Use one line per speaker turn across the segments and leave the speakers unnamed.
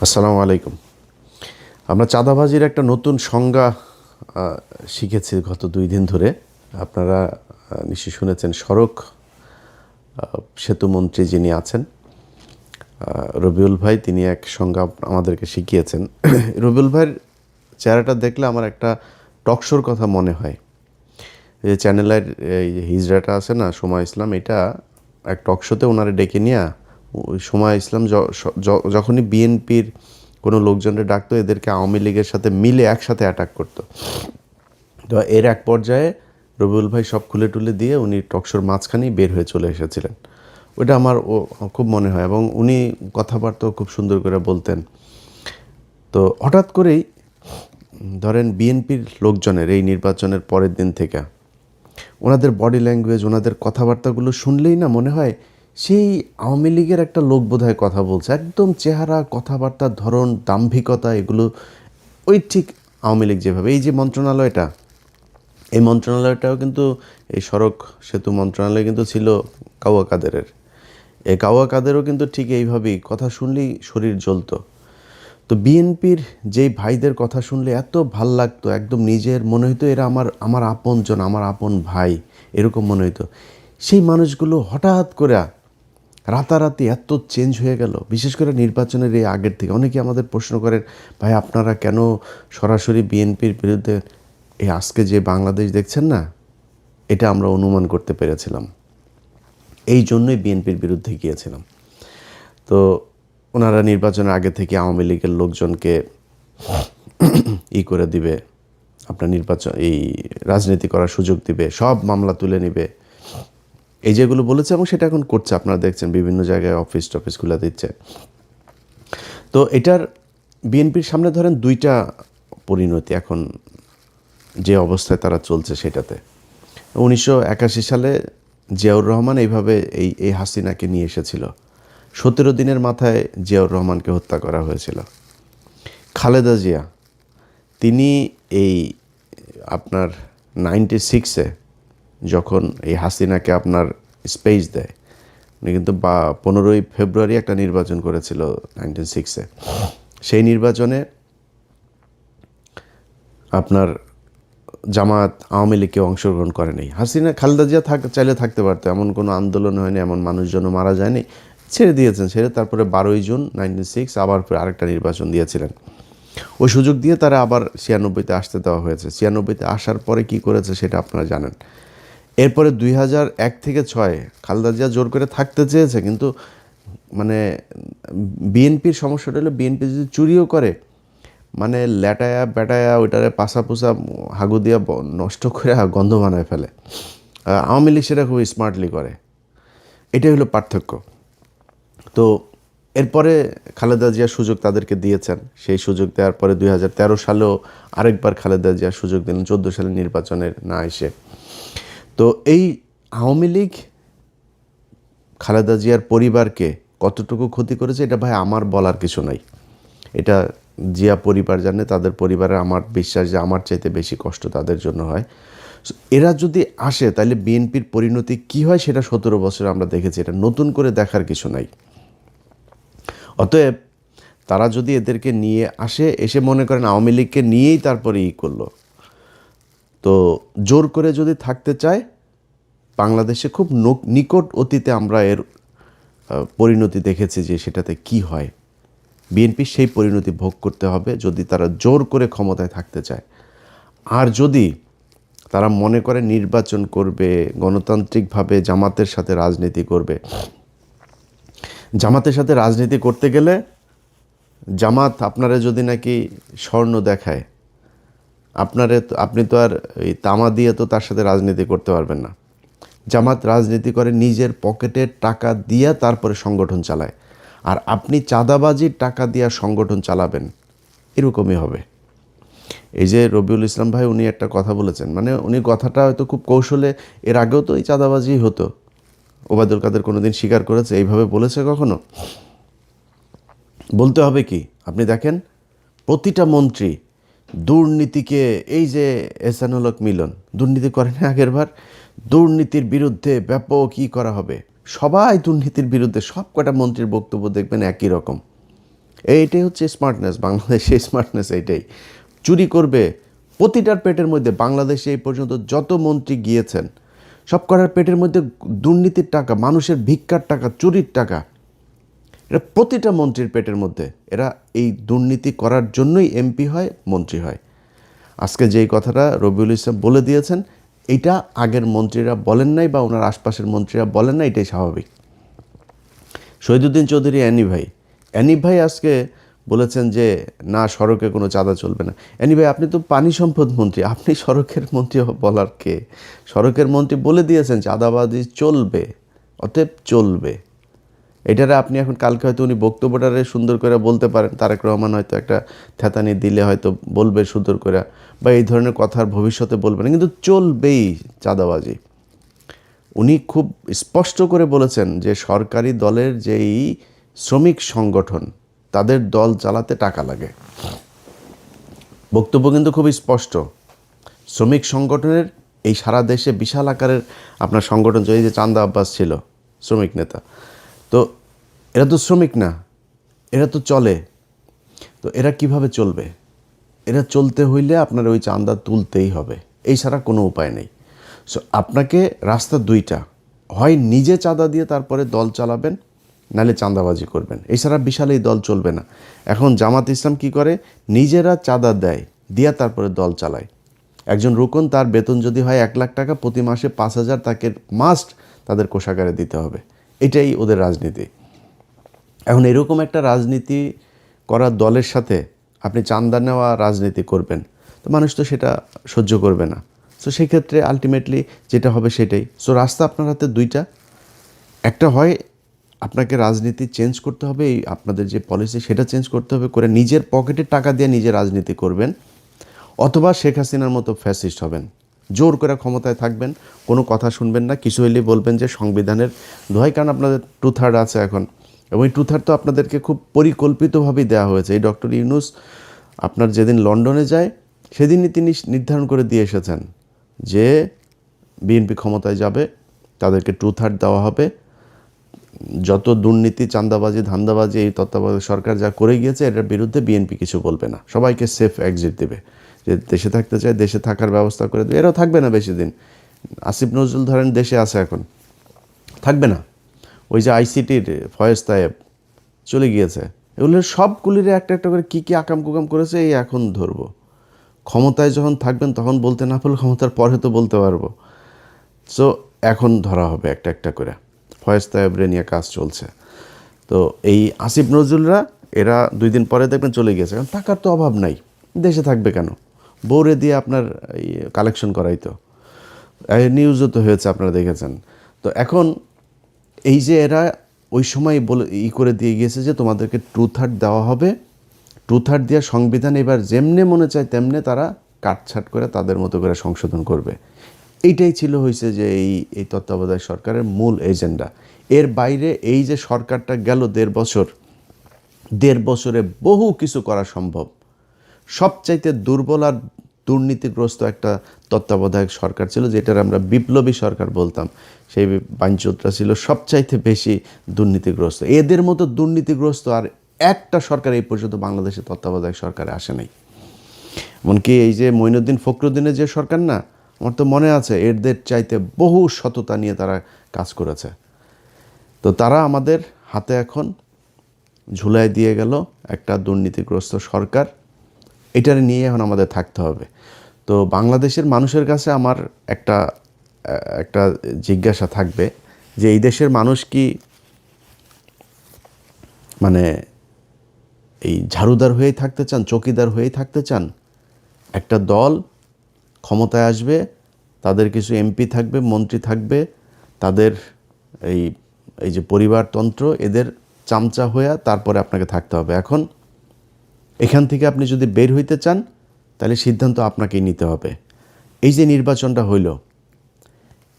আসসালামু আলাইকুম। আমরা চাঁদাবাজির একটা নতুন সংজ্ঞা শিখেছি গত ২ দিন ধরে। আপনারা নিশ্চয়ই শুনেছেন সড়ক সেতুমন্ত্রী যিনি আছেন রবিউল ভাই, তিনি এক সংজ্ঞা আমাদেরকে শিখিয়েছেন। রবিউল ভাইয়ের চেহারাটা দেখলে আমার একটা টকশোর কথা মনে হয়। এই যে চ্যানেলের এই হিজড়াটা আছে না, সময় ইসলাম, এটা এক টকশোতে ওনারে ডেকে নিয়ে সময় ইসলাম যখনই বিএনপির কোনো লোকজনের ডাকতো, এদেরকে আওয়ামী লীগের সাথে মিলে একসাথে অ্যাটাক করতো। তো এর এক পর্যায়ে রবিউল ভাই সব খুলে টুলে দিয়ে উনি টকশোর মাঝখানেই বের হয়ে চলে এসেছিলেন। ওইটা আমার খুব মনে হয়, এবং উনি কথাবার্তাও খুব সুন্দর করে বলতেন। তো হঠাৎ করেই ধরেন বিএনপির লোকজনের এই নির্বাচনের পরের দিন থেকে ওনাদের বডি ল্যাঙ্গুয়েজ, ওনাদের কথাবার্তাগুলো শুনলেই না মনে হয় সেই আওয়ামী লীগের একটা লোক বোধহয় কথা বলছে। একদম চেহারা, কথাবার্তার ধরন, দাম্ভিকতা, এগুলো ওই ঠিক আওয়ামী লীগ যেভাবে। এই যে মন্ত্রণালয়টা, এই মন্ত্রণালয়টাও কিন্তু, এই সড়ক সেতু মন্ত্রণালয় কিন্তু ছিল কাওয়া কাদেরের। এই কাওয়া কাদেরও কিন্তু ঠিক এইভাবেই কথা শুনলেই শরীর জ্বলতো। তো বিএনপির যেই ভাইদের কথা শুনলে এত ভাল লাগতো, একদম নিজের মনে হইতো এরা আমার আমার আপনজন, আমার আপন ভাই, এরকম মনে হইতো। সেই মানুষগুলো হঠাৎ করে রাতারাতি এত চেঞ্জ হয়ে গেল, বিশেষ করে নির্বাচনের এই আগের থেকে। অনেকে আমাদের প্রশ্ন করেন, ভাই আপনারা কেন সরাসরি বিএনপির বিরুদ্ধে? এই আজকে যে বাংলাদেশ দেখছেন না, এটা আমরা অনুমান করতে পেরেছিলাম, এই জন্যই বিএনপির বিরুদ্ধে গিয়েছিলাম। তো ওনারা নির্বাচনের আগে থেকে আওয়ামী লীগের লোকজনকে করে দিবে, আপনার নির্বাচন এই রাজনীতি করার সুযোগ দিবে, সব মামলা তুলে নিবে, এই যেগুলো বলেছে, এবং সেটা এখন করছে। আপনারা দেখছেন বিভিন্ন জায়গায় অফিস টফিস খুলে দিচ্ছে। তো এটার বিএনপির সামনে ধরেন দুইটা পরিণতি এখন, যে অবস্থায় তারা চলছে সেটাতে। 1981 সালে জিয়াউর রহমান এইভাবে এই হাসিনাকে নিয়ে এসেছিল। 17 দিনের মাথায় জিয়াউর রহমানকে হত্যা করা হয়েছিল। খালেদা জিয়া, তিনি এই আপনার 96-এ যখন এই হাসিনাকে আপনার স্পেস দেয়, উনি কিন্তু 15ই ফেব্রুয়ারি একটা নির্বাচন করেছিল 96-এ। সেই নির্বাচনে আপনার জামাত, আওয়ামী লীগ কেউ অংশগ্রহণ করেনি। হাসিনা, খালেদা জিয়া চাইলে থাকতে পারতো, এমন কোনো আন্দোলন হয়নি, এমন মানুষজনও মারা যায়নি, ছেড়ে দিয়েছেন। ছেড়ে তারপরে 12ই জুন 96 আবার আরেকটা নির্বাচন দিয়েছিলেন। ওই সুযোগ দিয়ে তারা আবার 96-তে আসতে দেওয়া হয়েছে। 96-তে আসার পরে কি করেছে সেটা আপনারা জানেন। এরপরে 2001 থেকে 6 খালেদা জিয়া জোর করে থাকতে চেয়েছে, কিন্তু মানে বিএনপির সমস্যাটা হলো, বিএনপি যদি চুরিও করে, মানে ল্যাটায়া ব্যাটায়া ওইটারে পাশা পোসা হাগু দিয়া নষ্ট করে গন্ধ বানায় ফেলে। আওয়ামী লীগ সেটা খুব স্মার্টলি করে। এটাই হলো পার্থক্য। তো এরপরে খালেদা জিয়া সুযোগ তাদেরকে দিয়েছেন। সেই সুযোগ দেওয়ার পরে 2013 সালেও আরেকবার খালেদা জিয়া সুযোগ দিলেন, 14 সালের নির্বাচনের না এসে। তো এই আওয়ামী লীগ খালেদা জিয়ার পরিবারকে কতটুকু ক্ষতি করেছে, এটা ভাই আমার বলার কিছু নাই। এটা জিয়া পরিবার জানে, তাদের পরিবারের আমার বিশ্বাস যে আমার চাইতে বেশি কষ্ট তাদের জন্য হয়। এরা যদি আসে তাহলে বিএনপির পরিণতি কি হয় সেটা 17 বছরে আমরা দেখেছি। এটা নতুন করে দেখার কিছু নাই। অতএব তারা যদি এদেরকে নিয়ে আসে, এসে মনে করেন আওয়ামী লীগকে নিয়েই তারপরে করলো, তো জোর করে যদি থাকতে চায়, বাংলাদেশে খুব নিকট অতীতে আমরা এর পরিণতি দেখেছি যে সেটাতে কি হয়। বিএনপি সেই পরিণতি ভোগ করতে হবে যদি তারা জোর করে ক্ষমতায় থাকতে চায়। আর যদি তারা মনে করে নির্বাচন করবে, গণতান্ত্রিকভাবে জামাতের সাথে রাজনীতি করবে, জামাতের সাথে রাজনীতি করতে গেলে জামাত আপনারা যদি নাকি স্বর্ণ দেখায়, আপনি তো আর এই তামা দিয়ে তো তার সাথে রাজনীতি করতে পারবেন না। জামাত রাজনীতি করে নিজের পকেটের টাকা দিয়ে, তারপরে সংগঠন চালায়। আর আপনি চাঁদাবাজির টাকা দিয়ে সংগঠন চালাবেন, এরকমই হবে। এই যে রবিউল ইসলাম ভাই, উনি একটা কথা বলেছেন, মানে উনি কথাটা হয়তো খুব কৌশলে, এর আগেও তো এই চাঁদাবাজি হতো, ওবায়দুল কাদের কোনোদিন স্বীকার করেছে এইভাবে বলেছে কখনো? বলতে হবে কি, আপনি দেখেন প্রতিটা মন্ত্রী দুর্নীতিকে, এই যে এহসানুল হক মিলন দুর্নীতি করেন আগের বার, দুর্নীতির বিরুদ্ধে ব্যাপক করা হবে, সবাই দুর্নীতির বিরুদ্ধে। সব কটা মন্ত্রীর বক্তব্য দেখবেন একই রকম, এইটাই হচ্ছে স্মার্টনেস, বাংলাদেশে স্মার্টনেস এইটাই। চুরি করবে প্রতিটার পেটের মধ্যে। বাংলাদেশে এই পর্যন্ত যত মন্ত্রী গিয়েছেন সব করার পেটের মধ্যে দুর্নীতির টাকা, মানুষের ভিক্ষার টাকা, চুরির টাকা, এটা প্রতিটা মন্ত্রীর পেটের মধ্যে। এরা এই দুর্নীতি করার জন্যই এমপি হয়, মন্ত্রী হয়। আজকে যেই কথাটা রবিউল ইসলাম বলে দিয়েছেন, এইটা আগের মন্ত্রীরা বলেন নাই বা ওনার আশপাশের মন্ত্রীরা বলেন না, এটাই স্বাভাবিক। শহীদুদ্দিন চৌধুরী অ্যানি ভাই আজকে বলেছেন যে না, সড়কে কোনো চাঁদা চলবে না। অ্যানি ভাই, আপনি তো পানি সম্পদ মন্ত্রী, আপনি সড়কের মন্ত্রী বলার কে? সড়কের মন্ত্রী বলে দিয়েছেন চাঁদাবাজি চলবে, অতএব চলবে। এটারে আপনি এখন কালকে হয়তো উনি বক্তব্যটারে সুন্দর করে বলতে পারেন, তারেক রহমান হয়তো একটা থ্যাতানি দিলে হয়তো বলবে সুন্দর করে, বা এই ধরনের কথার ভবিষ্যতে বলবে না, কিন্তু চলবেই চাঁদাবাজি। উনি খুব স্পষ্ট করে বলেছেন যে সরকারি দলের যেই শ্রমিক সংগঠন, তাদের দল চালাতে টাকা লাগে। বক্তব্য কিন্তু খুব স্পষ্ট। শ্রমিক সংগঠনের এই সারা দেশে বিশাল আকারের আপনার সংগঠন, এই যে চান্দা আব্বাস ছিল শ্রমিক নেতা, তো এরা তো শ্রমিক না, এরা তো চলে। তো এরা কিভাবে চলবে? এরা চলতে হইলে আপনার ওই চান্দা তুলতেই হবে, এই ছাড়া কোনো উপায় নেই। সো আপনাকে রাস্তা দুইটা, হয় নিজে চাঁদা দিয়ে তারপরে দল চালাবেন, নাহলে চাঁদাবাজি করবেন, এছাড়া বিশাল এই দল চলবে না। এখন জামাত ইসলাম কি করে? নিজেরা চাঁদা দেয়, দিয়া তারপরে দল চালায়। একজন রুকন, তার বেতন যদি হয় 1 লাখ টাকা, প্রতি মাসে 5,000 তাকে মাস্ট তাদের কোষাগারে দিতে হবে। এটাই ওদের রাজনীতি। এখন এরকম একটা রাজনীতি করা দলের সাথে আপনি চাঁদা নেওয়া রাজনীতি করবেন, তো মানুষ তো সেটা সহ্য করবে না। সো সেই ক্ষেত্রে আলটিমেটলি যেটা হবে সেটাই। সো রাস্তা আপনার হাতে দুইটা, একটা হয় আপনাকে রাজনীতি চেঞ্জ করতে হবে, এই আপনাদের যে পলিসি সেটা চেঞ্জ করতে হবে, করে নিজের পকেটের টাকা দিয়ে নিজে রাজনীতি করবেন, অথবা শেখ হাসিনার মতো ফ্যাসিস্ট হবেন, জোর করে ক্ষমতায় থাকবেন, কোনো কথা শুনবেন না, কিছু হইলেই বলবেন যে সংবিধানের দোহাই, কারণ আপনাদের 2/3 আছে এখন, এবং এই 2/3 তো আপনাদেরকে খুব পরিকল্পিতভাবেই দেওয়া হয়েছে। এই ডক্টর ইউনূস আপনার যেদিন লন্ডনে যায় সেদিনই তিনি নির্ধারণ করে দিয়ে এসেছেন যে বিএনপি ক্ষমতায় যাবে, তাদেরকে 2/3 দেওয়া হবে, যত দুর্নীতি, চাঁদাবাজি, ধান্দাবাজি এই তত্ত্বাবধায়ক সরকার যা করে গিয়েছে এটার বিরুদ্ধে বিএনপি কিছু বলবে না, সবাইকে সেফ এক্সিট দেবে। যে দেশে থাকতে চায় দেশে থাকার ব্যবস্থা করে দেবে। এরাও থাকবে না বেশি দিন। আসিফ নজরুল ধরেন দেশে আছে, এখন থাকবে না। ওই যে আইসিটির ফয়েজ তায়েব চলে গিয়েছে, এগুলো সবগুলিরে একটা একটা করে কী কী আকাম কুকাম করেছে এই এখন ধরবো। ক্ষমতায় যখন থাকবেন তখন বলতে না পারলে ক্ষমতার পরে তো বলতে পারবো। সো এখন ধরা হবে একটা একটা করে। ফয়েজ তায়েবরে নিয়ে কাজ চলছে। তো এই আসিফ নজরুলরা এরা 2 দিন পরে দেখবেন চলে গেছে, কারণ টাকার তো অভাব নাই, দেশে থাকবে কেন? বউরে দিয়ে আপনার কালেকশন করাই তো, নিউজও তো হয়েছে, আপনারা দেখেছেন। তো এখন এই যে এরা ওই সময় বলে করে দিয়ে গিয়েছে যে তোমাদেরকে 2/3 দেওয়া হবে, 2/3 দেওয়ার সংবিধান এবার যেমনে মনে চায় তেমনে তারা কাটছাট করে তাদের মতো করে সংশোধন করবে। এইটাই ছিল হয়েছে যে এই তত্ত্বাবধায়ক সরকারের মূল এজেন্ডা। এর বাইরে এই যে সরকারটা গেল 1.5 বছর, 1.5 বছরে বহু কিছু করা সম্ভব। সবচাইতে দুর্বল আর দুর্নীতিগ্রস্ত একটা তত্ত্বাবধায়ক সরকার ছিল, যেটার আমরা বিপ্লবী সরকার বলতাম। সেই বাঞ্চোতরা ছিল সবচাইতে বেশি দুর্নীতিগ্রস্ত। এদের মতো দুর্নীতিগ্রস্ত আর একটা সরকার এই পর্যন্ত বাংলাদেশের তত্ত্বাবধায়ক সরকারে আসে নাই। এমনকি এই যে মঈনুদ্দিন ফখরুদ্দিনের যে সরকার না, আমার তো মনে আছে এদের চাইতে বহু সততা নিয়ে তারা কাজ করেছে। তো তারা আমাদের হাতে এখন ঝুলাই দিয়ে গেল একটা দুর্নীতিগ্রস্ত সরকার। এটার নিয়ে এখন আমাদের থাকতে হবে। তো বাংলাদেশের মানুষের কাছে আমার একটা জিজ্ঞাসা থাকবে যে এই দেশের মানুষ কি মানে এই ঝাড়ুদার হয়েই থাকতে চান, চৌকিদার হয়েই থাকতে চান? একটা দল ক্ষমতায় আসবে, তাদের কিছু এমপি থাকবে, মন্ত্রী থাকবে, তাদের এই এই যে পরিবারতন্ত্র, এদের চামচা হয়ে তারপরে আপনাকে থাকতে হবে। এখন এখান থেকে আপনি যদি বের হইতে চান তাহলে সিদ্ধান্ত আপনাকেই নিতে হবে। এই যে নির্বাচনটা হইল,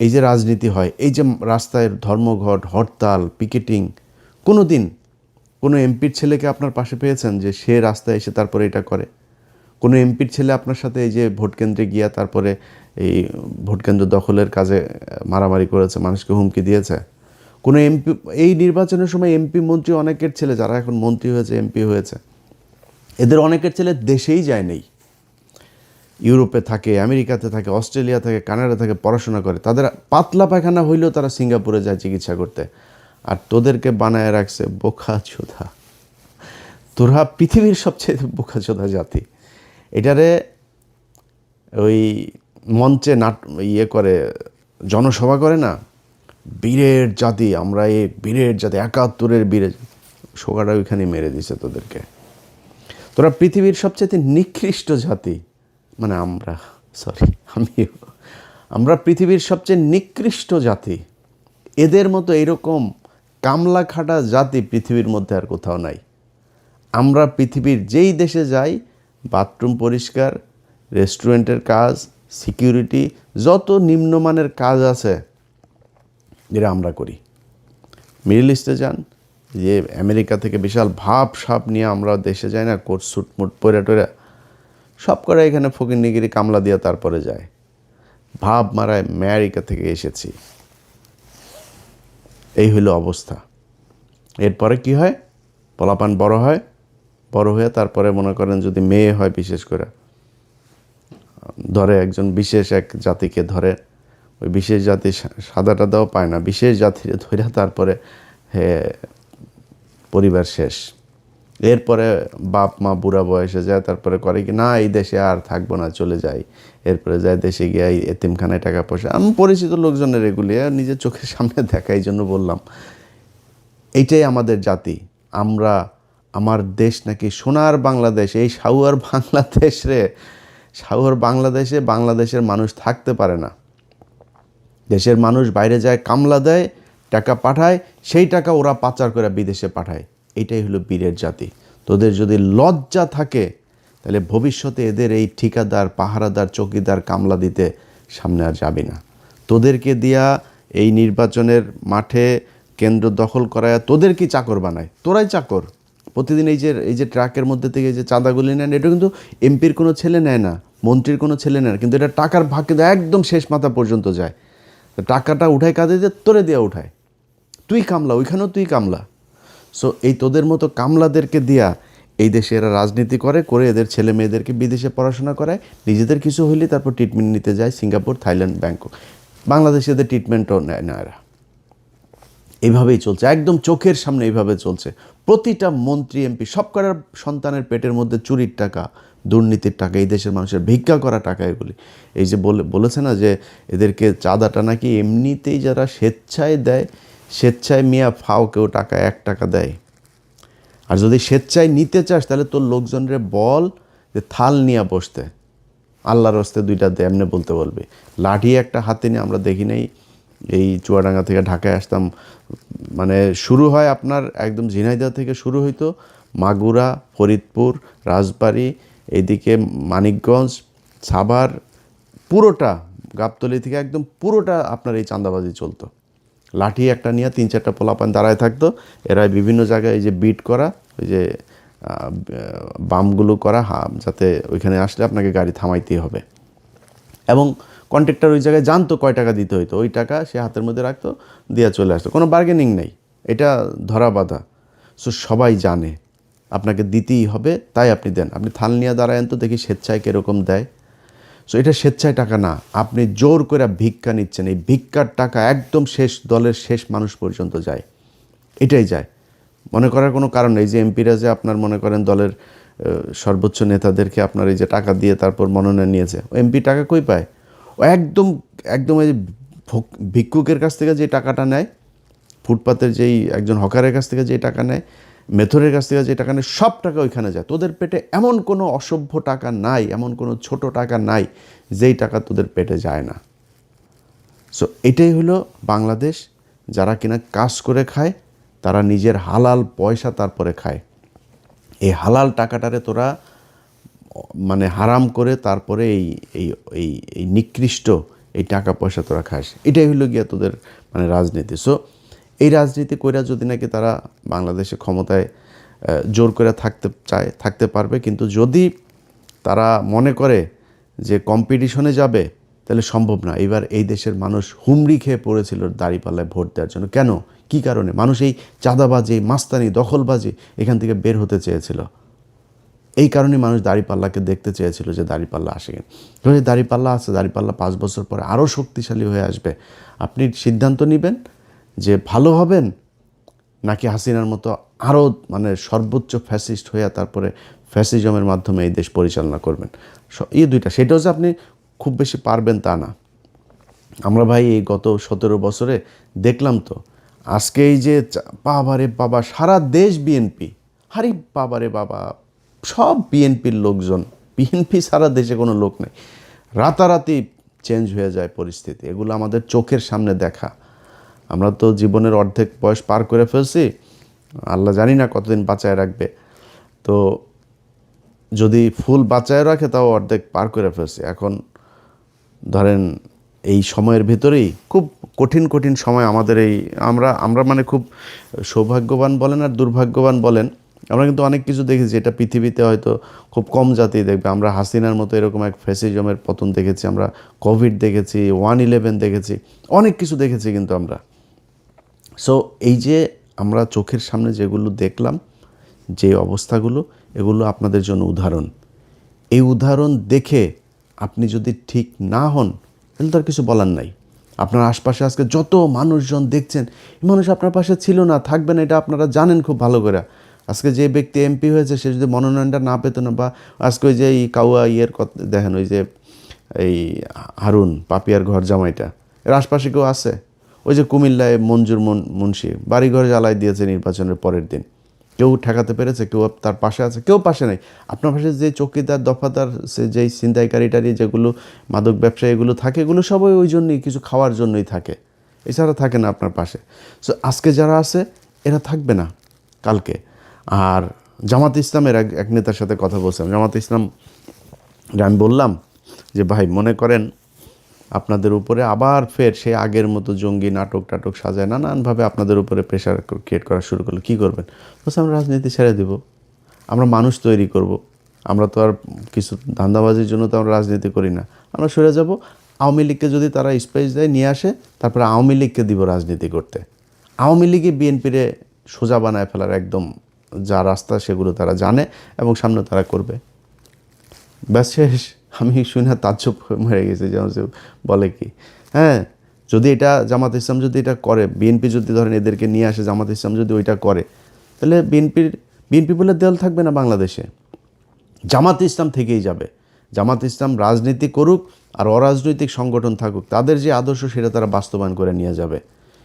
এই যে রাজনীতি হয়, এই যে রাস্তায় ধর্মঘট, হরতাল, পিকেটিং, কোনো দিন কোনো এমপির ছেলেকে আপনার পাশে পেয়েছেন যে সে রাস্তায় এসে তারপরে এটা করে? কোনো এমপির ছেলে আপনার সাথে এই যে ভোটকেন্দ্রে গিয়া তারপরে এই ভোটকেন্দ্র দখলের কাজে মারামারি করেছে, মানুষকে হুমকি দিয়েছে? কোনো এমপি, এই নির্বাচনের সময় এমপি মন্ত্রী অনেকের ছেলে যারা এখন মন্ত্রী হয়েছে, এমপি হয়েছে, এদের অনেকের ছেলে দেশেই যায় নেই, ইউরোপে থাকে, আমেরিকাতে থাকে, অস্ট্রেলিয়া থাকে, কানাডা থাকে, পড়াশোনা করে। তাদের পাতলা পায়খানা হইলেও তারা সিঙ্গাপুরে যায় চিকিৎসা করতে। আর তোদেরকে বানায় রাখছে বোকাচোদা। তোরা পৃথিবীর সবচেয়ে বোকাচোদা জাতি। এটারে ওই মঞ্চে করে জনসভা করে না, বীরের জাতি, আমরা এই বীরের জাতি, 71-এর বীরের, সোগাটা ওইখানে মেরে দিছে তোদেরকে। তোরা পৃথিবীর সবচেয়ে নিকৃষ্ট জাতি, মানে আমরা পৃথিবীর সবচেয়ে নিকৃষ্ট জাতি। এদের মতো এরকম কামলা খাটা জাতি পৃথিবীর মধ্যে আর কোথাও নাই। আমরা পৃথিবীর যেই দেশে যাই, বাথরুম পরিষ্কার, রেস্টুরেন্টের কাজ, সিকিউরিটি, যত নিম্নমানের কাজ আছে যেটা আমরা করি। মিডল ইস্টে যান, যে আমেরিকা থেকে বিশাল ভাব সাপ নিয়ে আমরা দেশে যাই না, কোট স্যুট মুট পরে টরে, সব করে এখানে ফকিরনিগিরি কামলা দিয়ে তারপরে যায়, ভাব মারায় আমেরিকা থেকে এসেছি। এই হইল অবস্থা। এরপরে কি হয়? পোলাপান বড় হয়, বড় হয়ে তারপরে মনে করেন যদি মেয়ে হয়, বিশেষ করে ধরে একজন বিশেষ এক জাতিকে ধরে, ওই বিশেষ জাতি সাদাটা দাও পায় না, বিশেষ জাতির ধরে তারপরে পরিবার শেষ। এরপরে বাপ মা বুড়া বয়সে যায়, তারপরে করে কি না এই দেশে আর থাকবো না, চলে যাই। এরপরে যায় দেশে গিয়ে এতিমখানায় টাকা পয়সা। আমি পরিচিত লোকজনের এগুলি নিজের চোখের সামনে দেখা, এই জন্য বললাম এইটাই আমাদের জাতি। আমরা, আমার দেশ নাকি সোনার বাংলাদেশ, এই সাউয়ার বাংলাদেশ রে, সাউয়ার বাংলাদেশে বাংলাদেশের মানুষ থাকতে পারে না। দেশের মানুষ বাইরে যায়, কামলা দেয়, টাকা পাঠায়, সেই টাকা ওরা পাচার করে বিদেশে পাঠায়। এটাই হলো বীরের জাতি। তোদের যদি লজ্জা থাকে তাহলে ভবিষ্যতে এদের এই ঠিকাদার, পাহারাদার, চৌকিদার, কামলা দিতে সামনে আর যাবি না। তোদেরকে দিয়া এই নির্বাচনের মাঠে কেন্দ্র দখল করায় তোদের কি চাকর বানায়? তোরাই চাকর। প্রতিদিন এই যে ট্রাকের মধ্যে থেকে যে চাঁদাগুলি নেন, এটা কিন্তু এমপির কোনো ছেলে নেয় না, মন্ত্রীর কোনো ছেলে নেয় না, কিন্তু এটা টাকার ভাগ কিন্তু একদম শেষ মাথা পর্যন্ত যায়। টাকাটা উঠায় কাঁদে দিয়ে তোরে দেওয়া উঠায়, তুই কামলা, ওইখানেও তুই কামলা। সো এই তোদের মতো কামলাদেরকে দিয়া এই দেশে এরা রাজনীতি করে এদের ছেলে মেয়েদেরকে বিদেশে পড়াশোনা করায়, নিজেদের কিছু হইলে তারপর ট্রিটমেন্ট নিতে যায় সিঙ্গাপুর, থাইল্যান্ড, ব্যাংকক। বাংলাদেশে এদের ট্রিটমেন্টও নেয় না এরা। এইভাবেই চলছে, একদম চোখের সামনে এইভাবে চলছে। প্রতিটা মন্ত্রী, এমপি, সব করার সন্তানের পেটের মধ্যে চুরির টাকা, দুর্নীতির টাকা, এই দেশের মানুষের ভিক্ষা করা টাকা এগুলি। এই যে বলেছে না যে এদেরকে চাঁদাটা নাকি এমনিতেই যারা স্বেচ্ছায় দেয়, স্বেচ্ছায় মিয়া ফাও কেউ টাকা 1 টাকা দেয়। আর যদি স্বেচ্ছায় নিতে চাস তাহলে তোর লোকজনরে বল যে থাল নিয়ে বসতে, আল্লাহর হস্তে 2টা দে, এমনি বলতে বলবে। লাঠি একটা হাতে নিয়ে, আমরা দেখি নাই এই চুয়াডাঙ্গা থেকে ঢাকায় আসতাম, মানে শুরু হয় আপনার একদম ঝিনাইদহ থেকে শুরু হইতো, মাগুরা, ফরিদপুর, রাজবাড়ী, এইদিকে মানিকগঞ্জ, সাভার, পুরোটা গাবতলী থেকে একদম পুরোটা আপনার এই চাঁদাবাজি চলতো। লাঠি একটা নিয়ে 3-4টা পোলাপান দাঁড়ায় থাকতো, এরা বিভিন্ন জায়গায় এই যে বিট করা, ওই যে বামগুলো করা, যাতে ওইখানে আসলে আপনাকে গাড়ি থামাইতেই হবে। এবং কন্ট্রাক্টর ওই জায়গায় জানতো কয় টাকা দিতে হইতো, ওই টাকা সে হাতের মধ্যে রাখতো, দিয়ে চলে আসতো, কোনো বার্গেনিং নেই, এটা ধরা বাঁধা। সো সবাই জানে আপনাকে দিতেই হবে, তাই আপনি দেন। আপনি থাল নিয়ে দাঁড়ায়েন তো দেখি স্বেচ্ছায় কীরকম দেয়। সো এটা স্বেচ্ছায় টাকা না, আপনি জোর করে ভিক্ষা নিচ্ছেন। এই ভিক্ষার টাকা একদম শেষ দলের শেষ মানুষ পর্যন্ত যায়, এটাই যায়। মনে করার কোনো কারণ নেই যে এমপিরা যে আপনার মনে করেন দলের সর্বোচ্চ নেতাদেরকে আপনার এই যে টাকা দিয়ে তারপর মনোনয়ন নিয়েছে, ও এমপি টাকা কই পায়? ও একদম একদম এই ভিক্ষুকের কাছ থেকে যে টাকাটা নেয়, ফুটপাতের যেই একজন হকারের কাছ থেকে যে টাকা নেয়, মেথরের কাছ থেকে যে টাকা নেয়, সব টাকা ওইখানে যায়। তোদের পেটে এমন কোনো অসভ্য টাকা নাই, এমন কোনো ছোট টাকা নাই যেই টাকা তোদের পেটে যায় না। সো এটাই হলো বাংলাদেশ। যারা কিনা কাজ করে খায়, তারা নিজের হালাল পয়সা তারপরে খায়। এই হালাল টাকাটারে তোরা মানে হারাম করে তারপরে এই নিকৃষ্ট এই টাকা পয়সা তোরা খাস। এটাই হলো গিয়া তোদের মানে রাজনীতি। সো এই রাজনীতি কইরা যদি নাকি তারা বাংলাদেশে ক্ষমতায় জোর করে থাকতে চায়, থাকতে পারবে। কিন্তু যদি তারা মনে করে যে কম্পিটিশনে যাবে, তাহলে সম্ভব না। এবার এই দেশের মানুষ হুমড়ি খেয়ে পড়েছিল দাঁড়িপাল্লায় ভোট দেওয়ার জন্য। কেন? কী কারণে? মানুষ এই চাঁদাবাজি, মাস্তানি, দখলবাজি এখান থেকে বের হতে চেয়েছিল। এই কারণে মানুষ দাঁড়িপাল্লাকে দেখতে চেয়েছিল যে দাঁড়িপাল্লা আসে কিনা। ধরুন দাঁড়িপাল্লা আছে, দাঁড়িপাল্লা 5 বছর পরে আরও শক্তিশালী হয়ে আসবে। আপনি সিদ্ধান্ত নেবেন যে ভালো হবেন নাকি হাসিনার মতো আরও মানে সর্বোচ্চ ফ্যাসিস্ট হয়ে তারপরে ফ্যাসিজমের মাধ্যমে এই দেশ পরিচালনা করবেন। এই দুইটা, সেটাও যে আপনি খুব বেশি পারবেন তা না। আমরা ভাই এই গত 17 বছরে দেখলাম তো, আজকে এই যে বাবারে বাবা সারা দেশ বিএনপি, আরে বাবারে বাবা সব বিএনপির লোকজন, বিএনপি সারা দেশে কোনো লোক নেই, রাতারাতি চেঞ্জ হয়ে যায় পরিস্থিতি। এগুলো আমাদের চোখের সামনে দেখা। আমরা তো জীবনের অর্ধেক বয়স পার করে ফেলছি, আল্লাহ জানি না কতদিন বাঁচায় রাখবে। তো যদি ফুল বাঁচায় রাখে তাও অর্ধেক পার করে ফেলছি। এখন ধরেন এই সময়ের ভিতরেই খুব কঠিন কঠিন সময় আমাদের এই আমরা মানে খুব সৌভাগ্যবান বলেন আর দুর্ভাগ্যবান বলেন, আমরা কিন্তু অনেক কিছু দেখেছি এটা পৃথিবীতে হয়তো খুব কম জাতি দেখবে। আমরা হাসিনার মতো এরকম এক ফ্যাসিজমের পতন দেখেছি, আমরা কোভিড দেখেছি, 1/11 দেখেছি, অনেক কিছু দেখেছি কিন্তু আমরা। সো এই যে আমরা চোখের সামনে যেগুলো দেখলাম, যে অবস্থাগুলো, এগুলো আপনাদের জন্য উদাহরণ। এই উদাহরণ দেখে আপনি যদি ঠিক না হন তাহলে তার কিছু বলার নাই। আপনার আশপাশে আজকে যত মানুষজন দেখছেন, এই মানুষ আপনার পাশে ছিল না, থাকবে না, এটা আপনারা জানেন খুব ভালো করে। আজকে যে ব্যক্তি এমপি হয়েছে সে যদি মনোনয়নটা না পেত না, বা আজকে ওই যে এই কাউয়া দেখেন, ওই যে এই হারুন পাপিয়ার ঘর জামাইটা, এর আশপাশে কেউ আছে? ওই যে কুমিল্লায় মঞ্জুর মুন্সি বাড়িঘর জ্বালাই দিয়েছে নির্বাচনের পরের দিন, কেউ ঠেকাতে পেরেছে? কেউ তার পাশে আছে? কেউ পাশে নেই। আপনার পাশে যে চৌকিদার, দফাদার, সে যেই ছিনতাইকারীটারি, যেগুলো মাদক ব্যবসায়ী এগুলো থাকে, এগুলো সবাই ওই জন্যই, কিছু খাওয়ার জন্যই থাকে, এছাড়া থাকে না আপনার পাশে। সো আজকে যারা আছে এরা থাকবে না কালকে। আর জামাত ইসলামের এক নেতার সাথে কথা বলছিলাম, জামাত ইসলাম আমি বললাম যে ভাই মনে করেন আপনাদের উপরে আবার ফের সে আগের মতো জঙ্গি নাটক সাজায় নানানভাবে আপনাদের উপরে প্রেশার ক্রিয়েট করা শুরু করলো, কী করবেন? বলছে আমরা রাজনীতি ছেড়ে দেব, আমরা মানুষ তৈরি করব। আমরা তো আর কিছু ধান্দাবাজির জন্য তো আমরা রাজনীতি করি না, আমরা সরে যাব। আওয়ামী লীগকে যদি তারা স্পেস দেয়, নিয়ে আসে, তারপরে আওয়ামী লীগকে দিব রাজনীতি করতে। আওয়ামী লীগই বিএনপিরে সোজা বানায় ফেলার একদম যা রাস্তা সেগুলো তারা জানে এবং সামনে তারা করবে। ব্যাস শেষ। আমি শুনে তাজ্জব মরে গেছি, যেমন বলে কি, হ্যাঁ, যদি এটা জামাত ইসলাম যদি এটা করে, বিএনপি যদি ধরেন এদেরকে নিয়ে আসে, জামাত ইসলাম যদি ওইটা করে, তাহলে বিএনপি বলে দল থাকবে না বাংলাদেশে, জামাত ইসলাম থেকেই যাবে। জামাত ইসলাম রাজনীতি করুক আর অরাজনৈতিক সংগঠন থাকুক, তাদের যে আদর্শ সেটা তারা বাস্তবায়ন করে নিয়ে যাবে।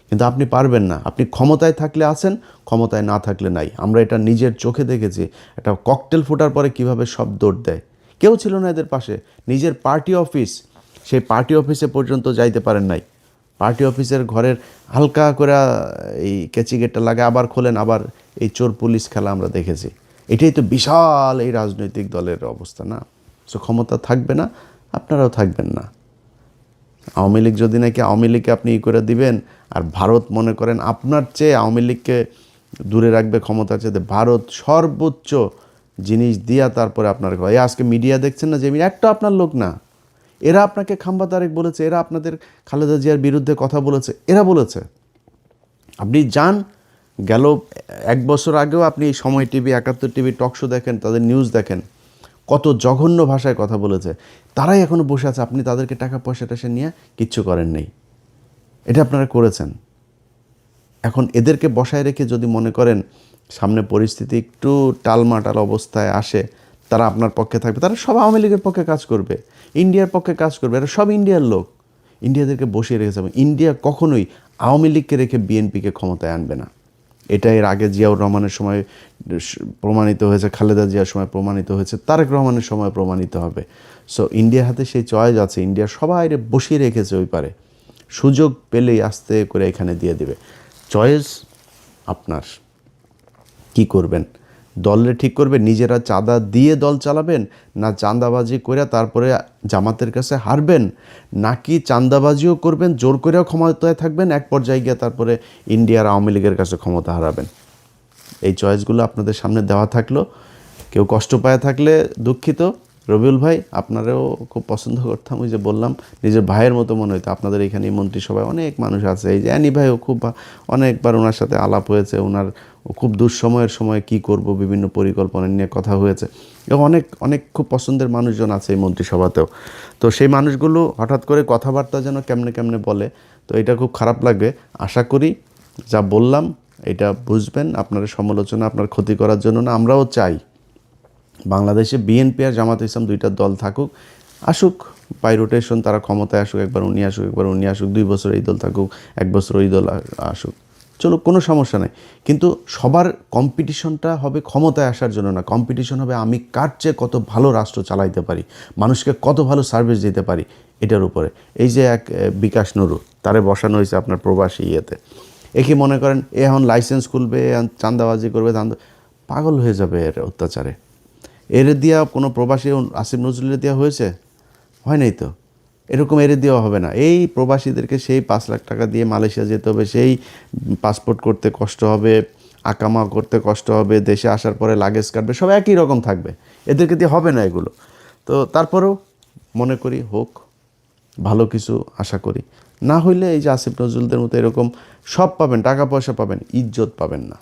কিন্তু আপনি পারবেন না। আপনি ক্ষমতায় থাকলে আছেন, ক্ষমতায় না থাকলে নাই। আমরা এটা নিজের চোখে দেখেছি। একটা ককটেল ফোটার পরে কিভাবে সব দৌড় দেয়। কেউ ছিল না এদের পাশে। নিজের পার্টি অফিস, সেই পার্টি অফিসে পর্যন্ত যাইতে পারেন নাই। পার্টি অফিসের ঘরের হালকা করে এই কেচি গেটটা লাগে, আবার খোলেন, আবার এই চোর পুলিশ খেলা আমরা দেখেছি। এটাই তো বিশাল এই রাজনৈতিক দলের অবস্থা না? সো ক্ষমতা থাকবে না, আপনারাও থাকবেন না। আওয়ামী লীগ যদি নাকি আওয়ামী লীগকে আপনি করে দিবেন, আর ভারত মনে করেন আপনার চেয়ে আওয়ামী লীগকে দূরে রাখবে ক্ষমতার চেয়ে, ভারত সর্বোচ্চ জিনিস দিয়া তারপরে আপনার এই আজকে মিডিয়া দেখছেন না, যে একটা আপনার লোক না, এরা আপনাকে খাম্বা তারেক বলেছে, এরা আপনাদের খালেদা জিয়ার বিরুদ্ধে কথা বলেছে, এরা বলেছে। আপনি যান, গেল 1 বছর আগেও আপনি সময় টিভি, 71 টিভি টক শো দেখেন, তাদের নিউজ দেখেন, কত জঘন্য ভাষায় কথা বলেছে। তারাই এখনও বসে আছে, আপনি তাদেরকে টাকা পয়সা নিয়ে কিচ্ছু করেন নেই। এটা আপনারা করেছেন। এখন এদেরকে বসায় রেখে যদি মনে করেন সামনে পরিস্থিতি একটু টালমাটাল অবস্থায় আসে, তারা আপনার পক্ষে থাকবে, তারা সব আওয়ামী লীগের পক্ষে কাজ করবে, ইন্ডিয়ার পক্ষে কাজ করবে। এরা সব ইন্ডিয়ার লোক, ইন্ডিয়াদেরকে বসিয়ে রেখেছে। ইন্ডিয়া কখনোই আওয়ামী লীগকে রেখে বিএনপিকে ক্ষমতায় আনবে না। এটা এর আগে জিয়াউর রহমানের সময় প্রমাণিত হয়েছে, খালেদা জিয়ার সময় প্রমাণিত হয়েছে, তারেক রহমানের সময় প্রমাণিত হবে। সো ইন্ডিয়ার হাতে সেই চয়েস আছে। ইন্ডিয়া সবাই বসিয়ে রেখেছে ওই পারে, সুযোগ পেলেই আস্তে করে এখানে দিয়ে দেবে। চয়েস আপনার, কি করবেন? দলে ঠিক করবে নিজেরা চাঁদা দিয়ে দল চালাবেন, না চাঁদাবাজি করে তারপরে জামাতের কাছে হারবেন, নাকি চাঁদাবাজিও করবেন, জোর করেও ক্ষমতায় থাকবেন, এক পর্যায়ে গিয়ে তারপরে ইন্ডিয়ার আওয়ামী লীগের কাছে ক্ষমতা হারাবেন। এই চয়েসগুলো আপনাদের সামনে দেওয়া থাকলো। কেউ কষ্ট পায় থাকলে দুঃখিত, রবিউল ভাই আপনারাও খুব পছন্দ করতাম, ওই যে বললাম নিজের ভাইয়ের মতো মনে হতো। আপনাদের এখানে মন্ত্রিসভায় অনেক মানুষ আছে, এই যে অ্যানি ভাইও খুব অনেকবার ওনার সাথে আলাপ হয়েছে, ওনার খুব দুঃসময়ের সময় কি করব বিভিন্ন পরিকল্পনা নিয়ে কথা হয়েছে, এবং অনেক অনেক খুব পছন্দের মানুষজন আছে এই মন্ত্রিসভাতেও। তো সেই মানুষগুলো হঠাৎ করে কথাবার্তা যেন কেমনে কেমনে বলে, তো এটা খুব খারাপ লাগবে। আশা করি যা বললাম এটা বুঝবেন, আপনার সমালোচনা আপনার ক্ষতি করার জন্য না। আমরাও চাই বাংলাদেশে বিএনপি আর জামাত ইসলাম দুইটা দল থাকুক, আসুক বাই রোটেশন, তারা ক্ষমতায় আসুক, একবার উনি আসুক একবার উনি আসুক, 2 বছর এই দল থাকুক, 1 বছর ওই দল আসুক, চলো কোনো সমস্যা নেই। কিন্তু সবার কম্পিটিশনটা হবে ক্ষমতায় আসার জন্য না, কম্পিটিশন হবে আমি কার চেয়ে কত ভালো রাষ্ট্র চালাইতে পারি, মানুষকে কত ভালো সার্ভিস দিতে পারি, এটার উপরে। এই যে এক বিকাশ নুরু, তারে বসানো হয়েছে আপনার প্রবাসী ইয়েতে, একে মনে করেন এ এখন লাইসেন্স খুলবে, চাঁদাবাজি করবে, পাগল হয়ে যাবে এর অত্যাচারে। এর দিয়া কোনো প্রবাসী আসিফ নজরুলের দেওয়া হয়েছে? হয় নাই তো। এরকম এর দেওয়া হবে না। এই প্রবাসীদেরকে সেই 5 লাখ টাকা দিয়ে মালয়েশিয়া যেতে হবে, সেই পাসপোর্ট করতে কষ্ট হবে, আকামা করতে কষ্ট হবে, দেশে আসার পরে লাগেজ কাটবে, সব একই রকম থাকবে, এদেরকে দিয়ে হবে না এগুলো। তো তারপরেও মনে করি হোক, ভালো কিছু আশা করি। না হইলে এই যে আসিফ নজরুলদের মতো এরকম সব পাবেন, টাকা পয়সা পাবেন, ইজ্জত পাবেন না।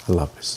আল্লাহ হাফেজ।